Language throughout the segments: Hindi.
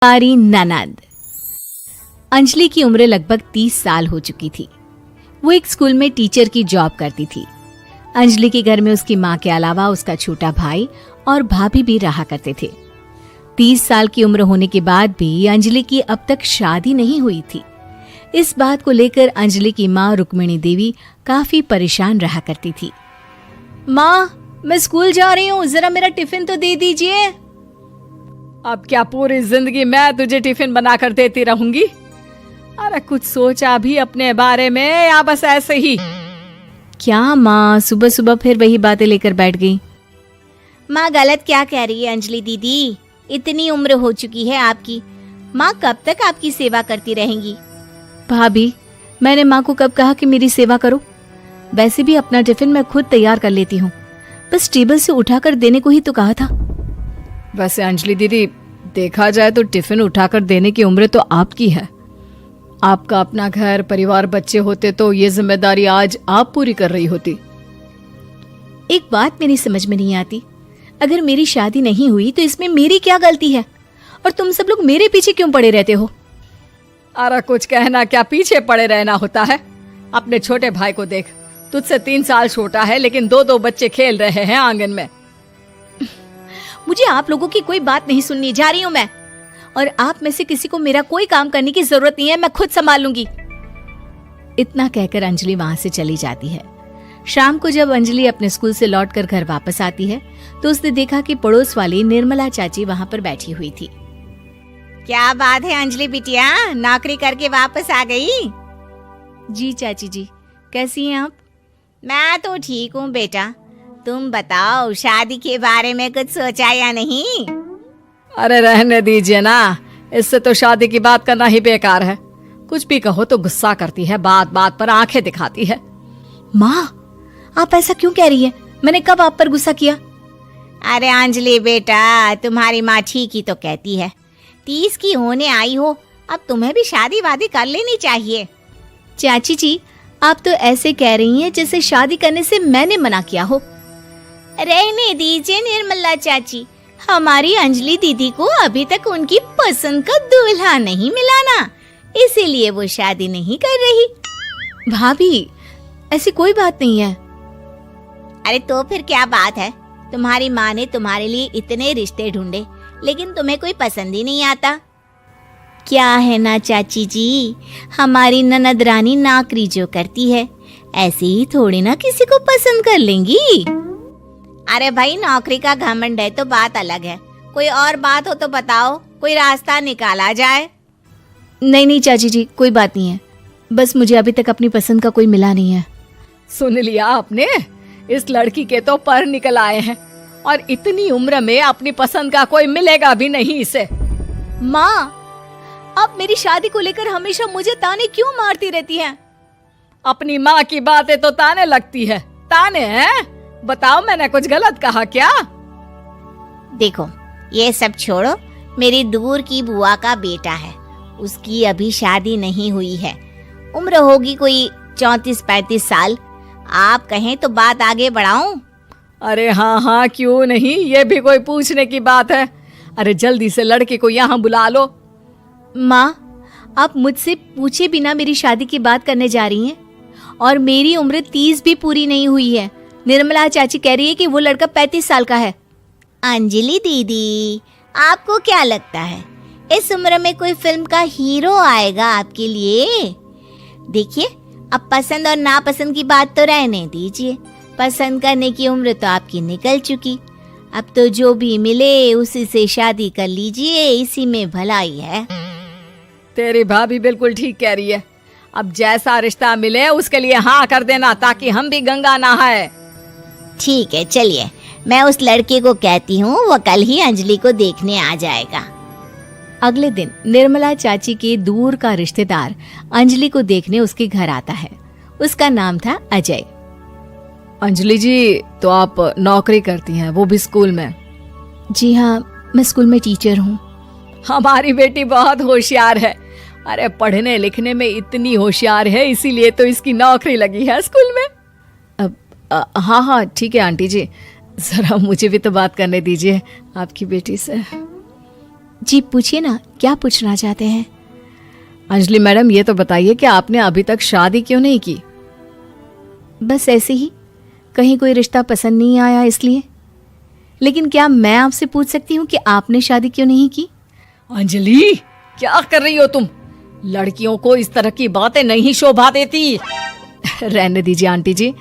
हमारी ननद। अंजलि की उम्र लगभग 30 साल हो चुकी थी। वो एक स्कूल में टीचर की जॉब करती थी। अंजलि के घर में उसकी माँ के अलावा उसका छोटा भाई और भाभी भी रहा करते थे। 30 साल की उम्र होने के बाद भी अंजलि की अब तक शादी नहीं हुई थी। इस बात को लेकर अंजलि की माँ रुक्मिणी देवी काफी परेशान रहा करती थी। माँ, मैं स्कूल जा रही हूँ, जरा मेरा टिफिन तो दे दीजिए। अब क्या पूरी जिंदगी मैं तुझे टिफिन बनाकर देती रहूंगी? अरे कुछ सोचा भी अपने बारे में या बस ऐसे ही? क्या माँ, सुबह सुबह फिर वही बातें लेकर बैठ गई। माँ गलत क्या कह रही है अंजलि दीदी, इतनी उम्र हो चुकी है आपकी, माँ कब तक आपकी सेवा करती रहेंगी? भाभी, मैंने माँ को कब कहा कि मेरी सेवा करो? वैसे भी अपना टिफिन मैं खुद तैयार कर लेती हूँ, बस टेबल से उठाकर देने को ही तो कहा था। वैसे अंजलि दीदी, देखा जाए तो टिफिन उठाकर देने की उम्र तो आपकी है। आपका अपना घर परिवार बच्चे होते तो ये जिम्मेदारी आज आप पूरी कर रही होती। एक बात मेरी समझ में नहीं आती, अगर मेरी शादी नहीं हुई तो इसमें मेरी क्या गलती है और तुम सब लोग मेरे पीछे क्यों पड़े रहते हो? अरे कुछ कहना क्या पीछे पड़े रहना होता है? अपने छोटे भाई को देख, तुझसे 3 साल छोटा है लेकिन 2 बच्चे खेल रहे हैं आंगन में। मुझे आप लोगों की कोई बात नहीं सुननी, जा रही हूँ मैं। और आप में से किसी को मेरा कोई काम करने की जरूरत नहीं है, मैं खुद संभाल लूंगी। इतना कहकर अंजलि वहां से चली जाती है। शाम को जब अंजलि अपने स्कूल से लौटकर घर वापस आती है तो उसने देखा कि पड़ोस वाली निर्मला चाची वहां पर बैठी हुई थी। क्या बात है अंजलि बिटिया, नौकरी करके वापस आ गई? जी चाची जी, कैसी हैं आप? मैं तो ठीक हूँ बेटा, तुम बताओ शादी के बारे में कुछ सोचा या नहीं? अरे रहने दीजिए ना, इससे तो शादी की बात करना ही बेकार है। कुछ भी कहो तो गुस्सा करती है, बात बात पर आंखें दिखाती है। माँ, आप ऐसा क्यों कह रही है? मैंने कब आप पर गुस्सा किया? अरे अंजलि बेटा, तुम्हारी माँ ठीक ही तो कहती है। 30 की होने आई हो, अब तुम्हें भी शादी वादी कर लेनी चाहिए। चाची जी, आप तो ऐसे कह रही हैं जैसे शादी करने से मैंने मना किया हो। रहने दीजिए निर्मला चाची, हमारी अंजलि दीदी को अभी तक उनकी पसंद का दूल्हा नहीं मिला ना, इसीलिए वो शादी नहीं कर रही। भाभी, ऐसी कोई बात नहीं है। अरे तो फिर क्या बात है? तुम्हारी माँ ने तुम्हारे लिए इतने रिश्ते ढूंढे लेकिन तुम्हें कोई पसंद ही नहीं आता। क्या है ना चाची जी, हमारी ननद रानी नौकरी जो करती है ऐसे ही थोड़ी ना किसी को पसंद कर लेंगी। अरे भाई, नौकरी का घमंड है तो बात अलग है, कोई और बात हो तो बताओ, कोई रास्ता निकाला जाए। नहीं नहीं चाची जी, कोई बात नहीं है, बस मुझे अभी तक अपनी पसंद का कोई मिला नहीं है। सुन लिया आपने, इस लड़की के तो पर निकल आए हैं और इतनी उम्र में अपनी पसंद का कोई मिलेगा भी नहीं इसे। माँ, आप मेरी शादी को लेकर हमेशा मुझे ताने क्यों मारती रहती हैं? अपनी माँ की बातें तो ताने लगती है। ताने हैं? बताओ, मैंने कुछ गलत कहा क्या? देखो, ये सब छोड़ो, मेरी दूर की बुआ का बेटा है, उसकी अभी शादी नहीं हुई है, उम्र होगी कोई 34-35 साल। आप कहें तो बात आगे बढ़ाऊं? अरे हाँ, क्यों नहीं, ये भी कोई पूछने की बात है। अरे जल्दी से लड़के को यहाँ बुला लो। माँ, आप मुझसे पूछे बिना मेरी शादी की बात करने जा रही हैं और मेरी उम्र 30 भी पूरी नहीं हुई है। निर्मला चाची कह रही है कि वो लड़का 35 साल का है। अंजलि दीदी, आपको क्या लगता है इस उम्र में कोई फिल्म का हीरो आएगा आपके लिए? देखिए, अब पसंद और नापसंद की बात तो रहने दीजिए, पसंद करने की उम्र तो आपकी निकल चुकी। अब तो जो भी मिले उसी से शादी कर लीजिए, इसी में भलाई है। तेरी भाभी बिल्कुल ठीक कह रही है। अब जैसा रिश्ता मिले उसके लिए हाँ कर देना, ताकि हम भी गंगा नहाए। ठीक है, चलिए मैं उस लड़के को कहती हूँ, वो कल ही अंजलि को देखने आ जाएगा। अगले दिन निर्मला चाची के दूर का रिश्तेदार अंजलि को देखने उसके घर आता है। उसका नाम था अजय। अंजलि जी, तो आप नौकरी करती हैं, वो भी स्कूल में? जी हाँ, मैं स्कूल में टीचर हूँ। हमारी बेटी बहुत होशियार है। अरे पढ़ने लिखने में इतनी होशियार है, इसीलिए तो इसकी नौकरी लगी है स्कूल में। हाँ, ठीक है आंटी जी, जरा मुझे भी तो बात करने दीजिए आपकी बेटी से। जी पूछिए ना, क्या पूछना चाहते हैं? अंजलि मैडम, ये तो बताइए कि आपने अभी तक शादी क्यों नहीं की? बस ऐसे ही, कहीं कोई रिश्ता पसंद नहीं आया इसलिए। लेकिन क्या मैं आपसे पूछ सकती हूँ कि आपने शादी क्यों नहीं की? अंजलि, क्या कर रही हो तुम? लड़कियों को इस तरह की बातें नहीं शोभा देती। रहने दीजिए आंटी जी,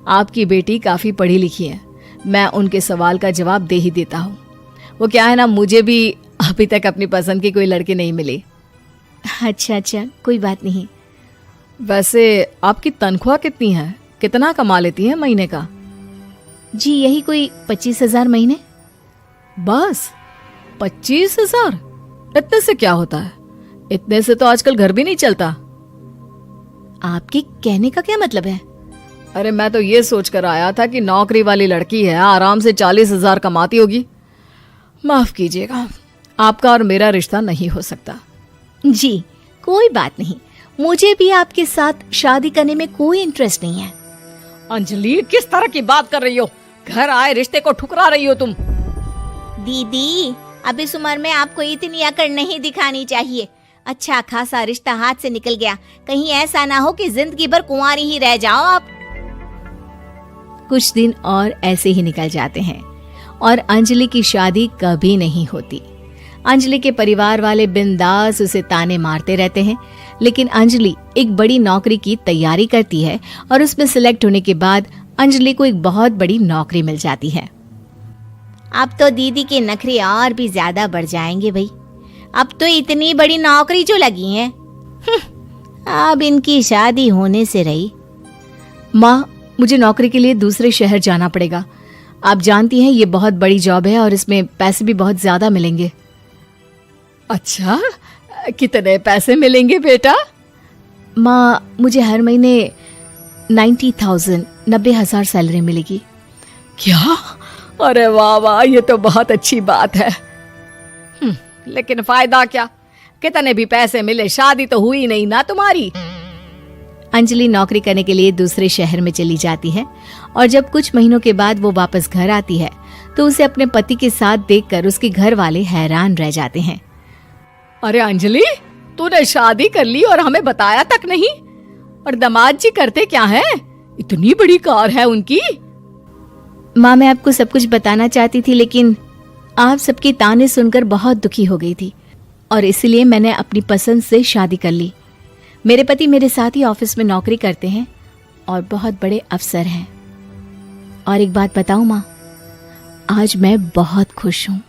आपकी बेटी काफी पढ़ी लिखी है, मैं उनके सवाल का जवाब दे ही देता हूँ। वो क्या है ना, मुझे भी अभी तक अपनी पसंद की कोई लड़की नहीं मिली। अच्छा, कोई बात नहीं। वैसे आपकी तनख्वाह कितनी है? कितना कमा लेती है महीने का? जी यही कोई 25,000 महीने। बस 25,000? इतने से क्या होता है? इतने से तो आजकल घर भी नहीं चलता। आपके कहने का क्या मतलब है? अरे मैं तो ये सोचकर आया था कि नौकरी वाली लड़की है, आराम से 40,000 कमाती होगी। माफ कीजिएगा, आपका और मेरा रिश्ता नहीं हो सकता। जी कोई बात नहीं, मुझे भी आपके साथ शादी करने में कोई इंटरेस्ट नहीं है। अंजलि, किस तरह की बात कर रही हो? घर आए रिश्ते को ठुकरा रही हो तुम। दीदी, अब इस उम्र में आपको इतनी अकड़ नहीं दिखानी चाहिए। अच्छा खासा रिश्ता हाथ से निकल गया, कहीं ऐसा ना हो कि जिंदगी भर कुंवारी ही रह जाओ आप। कुछ दिन और ऐसे ही निकल जाते हैं और अंजलि की शादी कभी नहीं होती। अंजलि के परिवार वाले बिंदास उसे ताने मारते रहते हैं, लेकिन अंजलि एक बड़ी नौकरी की तैयारी करती है और उसमें सिलेक्ट होने के बाद अंजलि को एक बहुत बड़ी नौकरी मिल जाती है। अब तो दीदी के नखरे और भी ज्यादा बढ़ जाएंगे भाई, अब तो इतनी बड़ी नौकरी जो लगी है, अब इनकी शादी होने से रही। माँ, मुझे नौकरी के लिए दूसरे शहर जाना पड़ेगा। आप जानती हैं ये बहुत बड़ी जॉब है और इसमें पैसे भी बहुत ज्यादा मिलेंगे। अच्छा, कितने पैसे मिलेंगे बेटा? माँ, मुझे हर महीने 90,000 सैलरी मिलेगी। क्या? अरे वाह वाह, ये तो बहुत अच्छी बात है। लेकिन फायदा क्या? कितने भी पैसे मिले, शादी तो हुई नहीं ना तुम्हारी। अंजलि नौकरी करने के लिए दूसरे शहर में चली जाती है और जब कुछ महीनों के बाद वो वापस घर आती है तो उसे अपने पति के साथ देखकर उसके घर वाले हैरान रह जाते हैं। अरे अंजलि, तूने शादी कर ली और हमें बताया तक नहीं। और दामाद जी करते क्या हैं? इतनी बड़ी कार है उनकी। माँ, मैं आपको सब कुछ बताना चाहती थी, लेकिन आप सबके ताने सुनकर बहुत दुखी हो गई थी और इसलिए मैंने अपनी पसंद से शादी कर ली। मेरे पति मेरे साथ ही ऑफिस में नौकरी करते हैं और बहुत बड़े अफसर हैं। और एक बात बताऊं माँ, आज मैं बहुत खुश हूँ।